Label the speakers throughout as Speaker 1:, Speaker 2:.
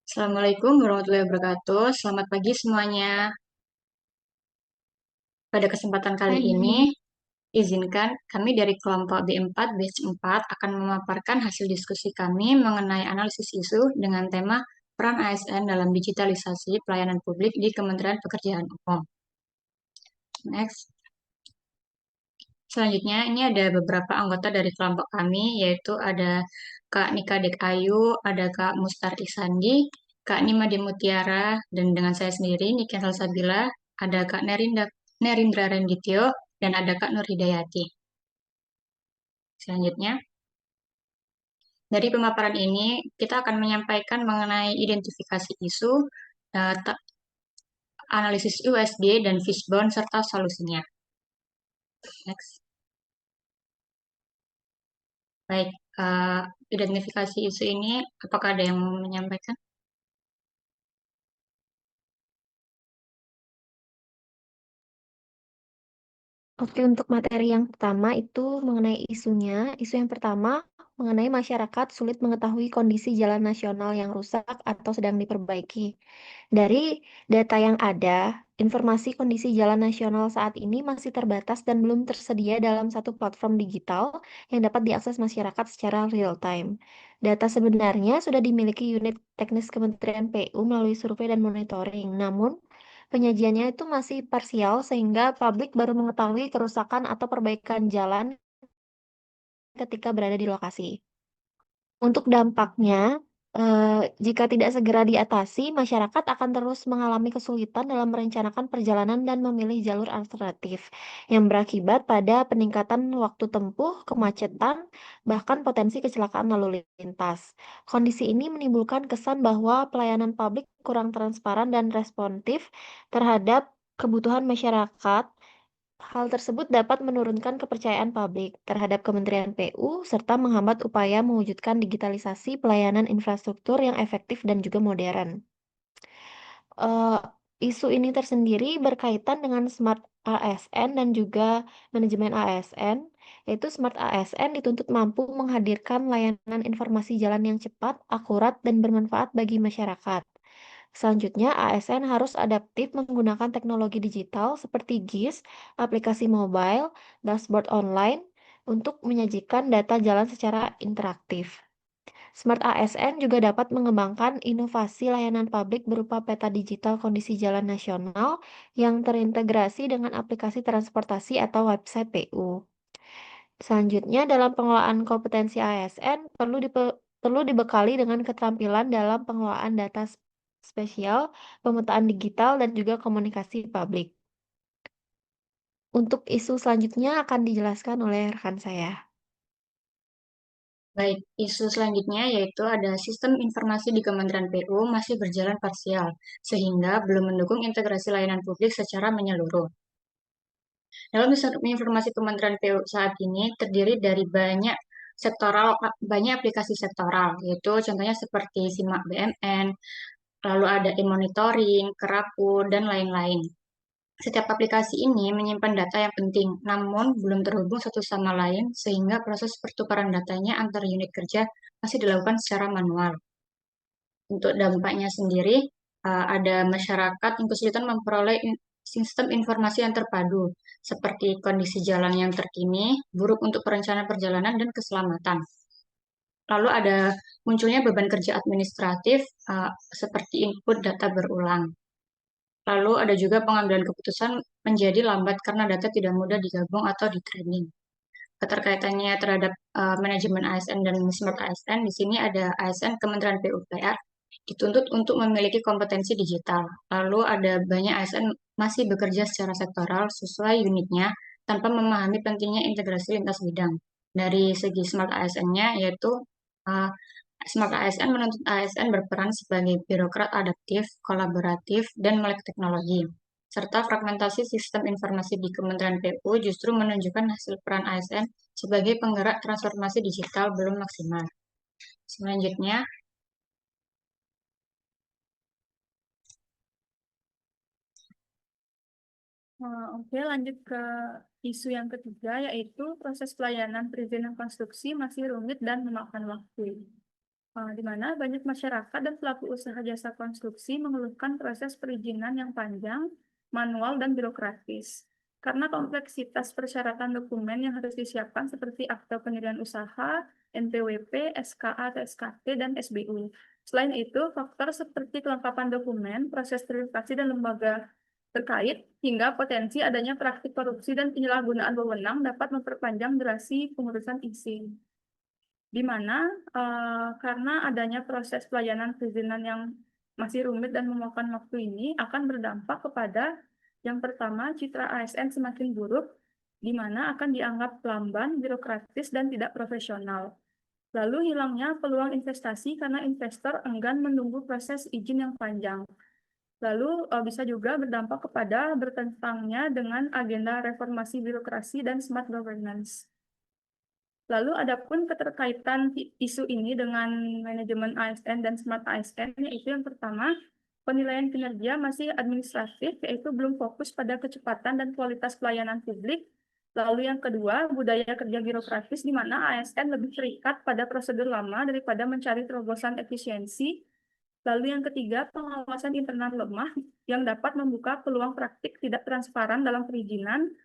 Speaker 1: Assalamualaikum warahmatullahi wabarakatuh. Selamat pagi semuanya. Pada kesempatan kali ini,
Speaker 2: Pagi.
Speaker 1: izinkan kami dari kelompok B4 Batch 4 akan memaparkan hasil diskusi kami mengenai analisis isu dengan tema peran ASN dalam digitalisasi pelayanan publik di Kementerian Pekerjaan Umum. Next. Selanjutnya, ini ada beberapa anggota dari kelompok kami, yaitu ada Kak Nika Dek Ayu, ada Kak Mustar Isandi, Kak Nima Demutiara, dan dengan saya sendiri, Niken Salsabila, ada Kak Nerindra Rendityo, dan ada Kak Nur Hidayati. Selanjutnya, dari pemaparan ini, kita akan menyampaikan mengenai identifikasi isu, eh, analisis USD dan fishbone, serta solusinya. Next. Baik, eh, identifikasi isu ini, apakah ada yang mau menyampaikan?
Speaker 2: Oke, untuk materi yang pertama itu mengenai isunya. Isu yang pertama mengenai masyarakat sulit mengetahui kondisi jalan nasional yang rusak atau sedang diperbaiki. Dari data yang ada, informasi kondisi jalan nasional saat ini masih terbatas dan belum tersedia dalam satu platform digital yang dapat diakses masyarakat secara real time. Data sebenarnya sudah dimiliki unit teknis Kementerian PU melalui survei dan monitoring. Namun, penyajiannya itu masih parsial sehingga publik baru mengetahui kerusakan atau perbaikan jalan ketika berada di lokasi. Untuk dampaknya, jika tidak segera diatasi, masyarakat akan terus mengalami kesulitan dalam merencanakan perjalanan dan memilih jalur alternatif, yang berakibat pada peningkatan waktu tempuh, kemacetan, bahkan potensi kecelakaan lalu lintas. Kondisi ini menimbulkan kesan bahwa pelayanan publik kurang transparan dan responsif terhadap kebutuhan masyarakat. Hal tersebut dapat menurunkan kepercayaan publik terhadap Kementerian PU serta menghambat upaya mewujudkan digitalisasi pelayanan infrastruktur yang efektif dan juga modern. Eh, Isu ini tersendiri berkaitan dengan smart ASN dan juga manajemen ASN, yaitu smart ASN dituntut mampu menghadirkan layanan informasi jalan yang cepat, akurat, dan bermanfaat bagi masyarakat. Selanjutnya, ASN harus adaptif menggunakan teknologi digital seperti GIS, aplikasi mobile, dashboard online untuk menyajikan data jalan secara interaktif. Smart ASN juga dapat mengembangkan inovasi layanan publik berupa peta digital kondisi jalan nasional yang terintegrasi dengan aplikasi transportasi atau website PU. Selanjutnya, dalam pengelolaan kompetensi ASN perlu dibekali dengan keterampilan dalam pengelolaan data spesial, pemetaan digital, dan juga komunikasi publik. Untuk isu selanjutnya akan dijelaskan oleh rekan saya.
Speaker 1: Baik, isu selanjutnya yaitu ada sistem informasi di Kementerian PU masih berjalan parsial, sehingga belum mendukung integrasi layanan publik secara menyeluruh. Dalam sistem informasi Kementerian PU saat ini terdiri dari banyak aplikasi sektoral, yaitu contohnya seperti Simak BMN, lalu ada e-monitoring, Kerapu, dan lain-lain. Setiap aplikasi ini menyimpan data yang penting, namun belum terhubung satu sama lain, sehingga proses pertukaran datanya antar unit kerja masih dilakukan secara manual. Untuk dampaknya sendiri, ada masyarakat yang kesulitan memperoleh sistem informasi yang terpadu, seperti kondisi jalan yang terkini, buruk untuk perencanaan perjalanan, dan keselamatan. Lalu ada munculnya beban kerja administratif, seperti input data berulang. Lalu ada juga pengambilan keputusan menjadi lambat karena data tidak mudah digabung atau di-training. Keterkaitannya terhadap manajemen ASN dan smart ASN, di sini ada ASN Kementerian PUPR dituntut untuk memiliki kompetensi digital. Lalu ada banyak ASN masih bekerja secara sektoral sesuai unitnya tanpa memahami pentingnya integrasi lintas bidang. Dari segi smart ASN-nya yaitu uh, Smart ASN menuntut ASN berperan sebagai birokrat adaptif, kolaboratif, dan melek teknologi. Serta fragmentasi sistem informasi di Kementerian PU justru menunjukkan hasil peran ASN sebagai penggerak transformasi digital belum maksimal. Selanjutnya,
Speaker 3: Oke, lanjut ke isu yang ketiga, yaitu proses pelayanan perizinan konstruksi masih rumit dan memakan waktu. di mana banyak masyarakat dan pelaku usaha jasa konstruksi mengeluhkan proses perizinan yang panjang, manual, dan birokratis. Karena kompleksitas persyaratan dokumen yang harus disiapkan seperti akta pendirian usaha, NPWP, SKA atau SKT, dan SBU. Selain itu, faktor seperti kelengkapan dokumen, proses verifikasi, dan lembaga terkait, hingga potensi adanya praktik korupsi dan penyalahgunaan wewenang dapat memperpanjang durasi pengurusan izin. Di mana karena adanya proses pelayanan perizinan yang masih rumit dan memakan waktu ini akan berdampak kepada yang pertama, citra ASN semakin buruk, di mana akan dianggap lamban, birokratis, dan tidak profesional. Lalu hilangnya peluang investasi karena investor enggan menunggu proses izin yang panjang. Lalu bisa juga berdampak kepada bertentangnya dengan agenda reformasi birokrasi dan smart governance. Lalu adapun keterkaitan isu ini dengan manajemen ASN dan smart ASN, yaitu yang pertama, penilaian kinerja masih administratif, yaitu belum fokus pada kecepatan dan kualitas pelayanan publik. Lalu yang kedua, budaya kerja birokratis, di mana ASN lebih terikat pada prosedur lama daripada mencari terobosan efisiensi. Lalu yang ketiga, pengawasan internal lemah yang dapat membuka peluang praktik tidak transparan dalam perizinan.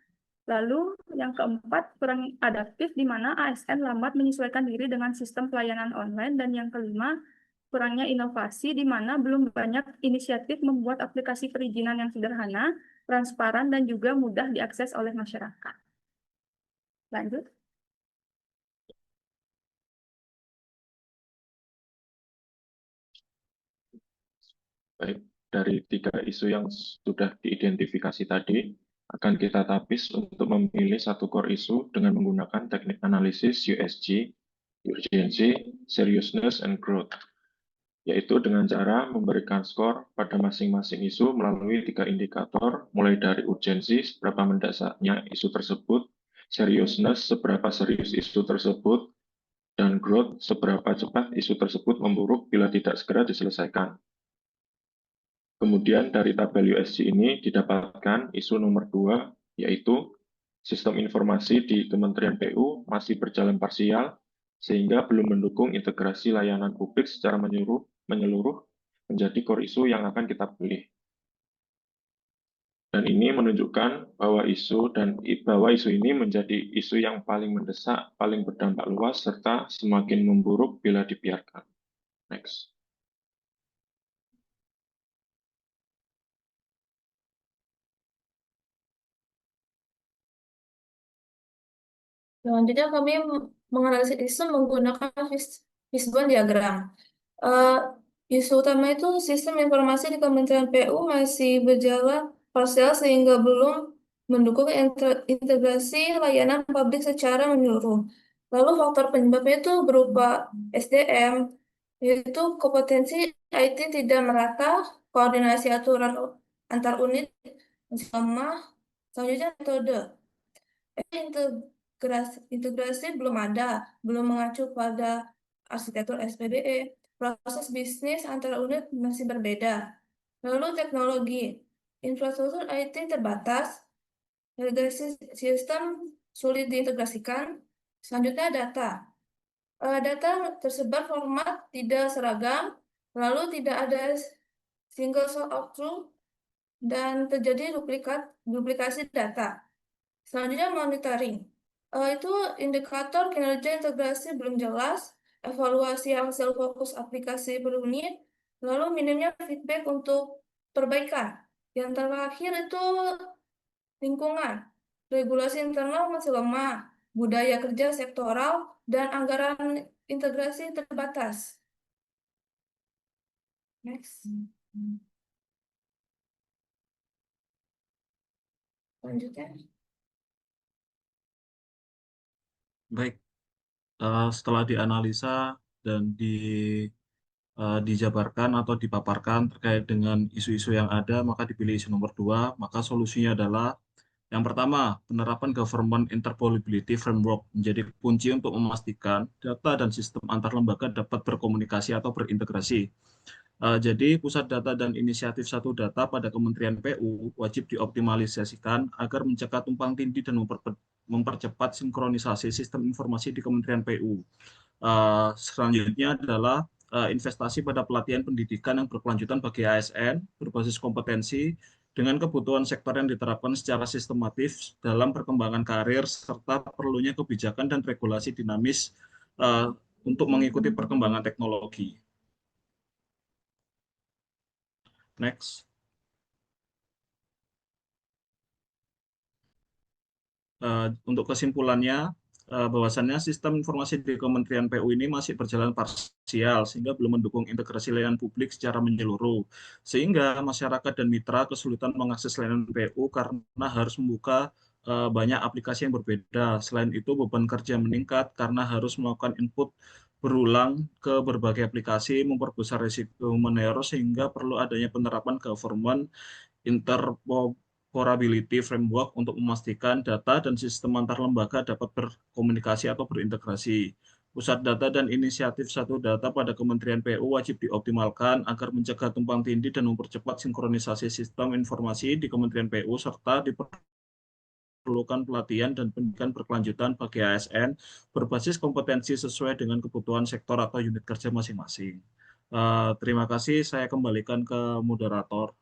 Speaker 3: Lalu yang keempat, kurang adaptif di mana ASN lambat menyesuaikan diri dengan sistem pelayanan online. Dan yang kelima, kurangnya inovasi di mana belum banyak inisiatif membuat aplikasi perizinan yang sederhana, transparan, dan juga mudah diakses oleh masyarakat. Lanjut.
Speaker 4: Baik, dari 3 isu yang sudah diidentifikasi tadi, akan kita tapis untuk memilih satu core isu dengan menggunakan teknik analisis USG, Urgency, Seriousness, and Growth, yaitu dengan cara memberikan skor pada masing-masing isu melalui 3 indikator, mulai dari urgensi, seberapa mendasaknya isu tersebut, seriousness, seberapa serius isu tersebut, dan growth, seberapa cepat isu tersebut memburuk bila tidak segera diselesaikan. Kemudian dari tabel USG ini didapatkan isu nomor 2, yaitu sistem informasi di Kementerian PU masih berjalan parsial, sehingga belum mendukung integrasi layanan publik secara menyeluruh menjadi core isu yang akan kita pilih. Dan ini menunjukkan bahwa isu ini menjadi isu yang paling mendesak, paling berdampak luas, serta semakin memburuk bila dibiarkan. Next.
Speaker 5: Selanjutnya kami menganalisis isu menggunakan fishbone diagram. Eh, Isu utama itu sistem informasi di Kementerian PU masih berjalan parsial sehingga belum mendukung integrasi layanan publik secara menyeluruh. Lalu faktor penyebabnya itu berupa SDM, yaitu kompetensi IT tidak merata, koordinasi aturan antar unit masih lemah. Selanjutnya metode. Integrasi belum ada, belum mengacu pada arsitektur SPBE. Proses bisnis antara unit masih berbeda. Lalu teknologi, infrastruktur IT terbatas, integrasi sistem sulit diintegrasikan. Selanjutnya data. Data tersebar format tidak seragam, lalu tidak ada single source of truth, dan terjadi duplikasi data. Selanjutnya monitoring. Itu indikator kinerja integrasi belum jelas, evaluasi hasil fokus aplikasi per unit, lalu minimnya feedback untuk perbaikan. Yang terakhir itu lingkungan. Regulasi internal masih lemah, budaya kerja sektoral, dan anggaran integrasi terbatas. Next. Lanjutnya.
Speaker 6: Baik, setelah dianalisa dan dijabarkan atau dipaparkan terkait dengan isu-isu yang ada, maka dipilih isu nomor 2. Maka solusinya adalah yang pertama, penerapan government interoperability framework menjadi kunci untuk memastikan data dan sistem antar lembaga dapat berkomunikasi atau berintegrasi. Jadi pusat data dan inisiatif satu data pada Kementerian PU wajib dioptimalisasikan agar mencegah tumpang tindih dan mempercepat sinkronisasi sistem informasi di Kementerian PU. Selanjutnya adalah investasi pada pelatihan pendidikan yang berkelanjutan bagi ASN berbasis kompetensi dengan kebutuhan sektor yang diterapkan secara sistematis dalam perkembangan karir serta perlunya kebijakan dan regulasi dinamis untuk mengikuti perkembangan teknologi. Next. Untuk kesimpulannya, bahwasannya sistem informasi di Kementerian PU ini masih berjalan parsial sehingga belum mendukung integrasi layanan publik secara menyeluruh. Sehingga masyarakat dan mitra kesulitan mengakses layanan PU karena harus membuka banyak aplikasi yang berbeda. Selain itu, beban kerja meningkat karena harus melakukan input berulang ke berbagai aplikasi, memperbesar risiko human error sehingga perlu adanya penerapan government interoperability framework untuk memastikan data dan sistem antar lembaga dapat berkomunikasi atau berintegrasi. Pusat data dan inisiatif satu data pada Kementerian PU wajib dioptimalkan agar mencegah tumpang tindih dan mempercepat sinkronisasi sistem informasi di Kementerian PU serta diperlukan pelatihan dan pendidikan berkelanjutan bagi ASN berbasis kompetensi sesuai dengan kebutuhan sektor atau unit kerja masing-masing. Terima kasih, saya kembalikan ke moderator.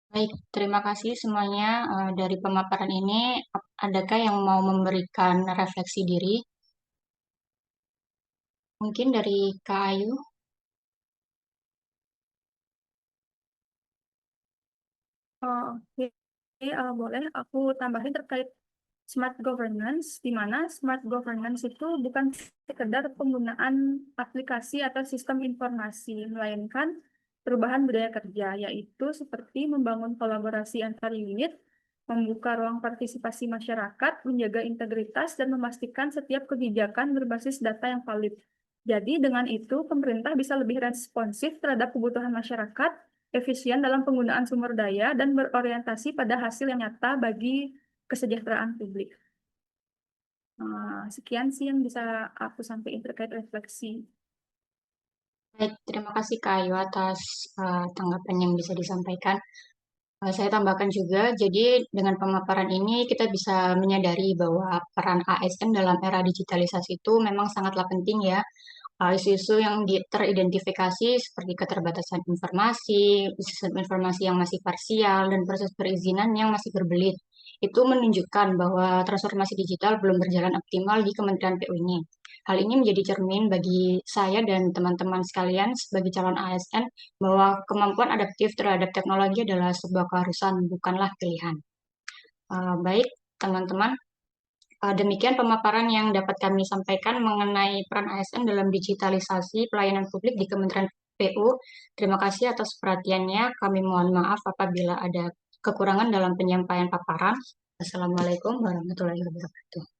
Speaker 1: Baik, terima kasih semuanya dari pemaparan ini. Adakah yang mau memberikan refleksi diri? Mungkin dari Kak Ayu.
Speaker 3: Oke, boleh aku tambahin terkait smart governance, di mana smart governance itu bukan sekedar penggunaan aplikasi atau sistem informasi, melainkan perubahan budaya kerja, yaitu seperti membangun kolaborasi antar unit, membuka ruang partisipasi masyarakat, menjaga integritas, dan memastikan setiap kebijakan berbasis data yang valid. Jadi dengan itu, pemerintah bisa lebih responsif terhadap kebutuhan masyarakat, efisien dalam penggunaan sumber daya, dan berorientasi pada hasil yang nyata bagi kesejahteraan publik. Sekian sih yang bisa aku sampaikan terkait refleksi.
Speaker 1: Baik, terima kasih Kak Ayu atas tanggapan yang bisa disampaikan. Saya tambahkan juga, jadi dengan pemaparan ini kita bisa menyadari bahwa peran ASN dalam era digitalisasi itu memang sangatlah penting ya. Isu-isu yang teridentifikasi seperti keterbatasan informasi, sistem informasi yang masih parsial, dan proses perizinan yang masih berbelit. Itu menunjukkan bahwa transformasi digital belum berjalan optimal di Kementerian PU ini. Hal ini menjadi cermin bagi saya dan teman-teman sekalian sebagai calon ASN bahwa kemampuan adaptif terhadap teknologi adalah sebuah keharusan, bukanlah pilihan. Baik, teman-teman. Demikian pemaparan yang dapat kami sampaikan mengenai peran ASN dalam digitalisasi pelayanan publik di Kementerian PU. Terima kasih atas perhatiannya. Kami mohon maaf apabila ada kekurangan dalam penyampaian paparan. Assalamualaikum warahmatullahi wabarakatuh.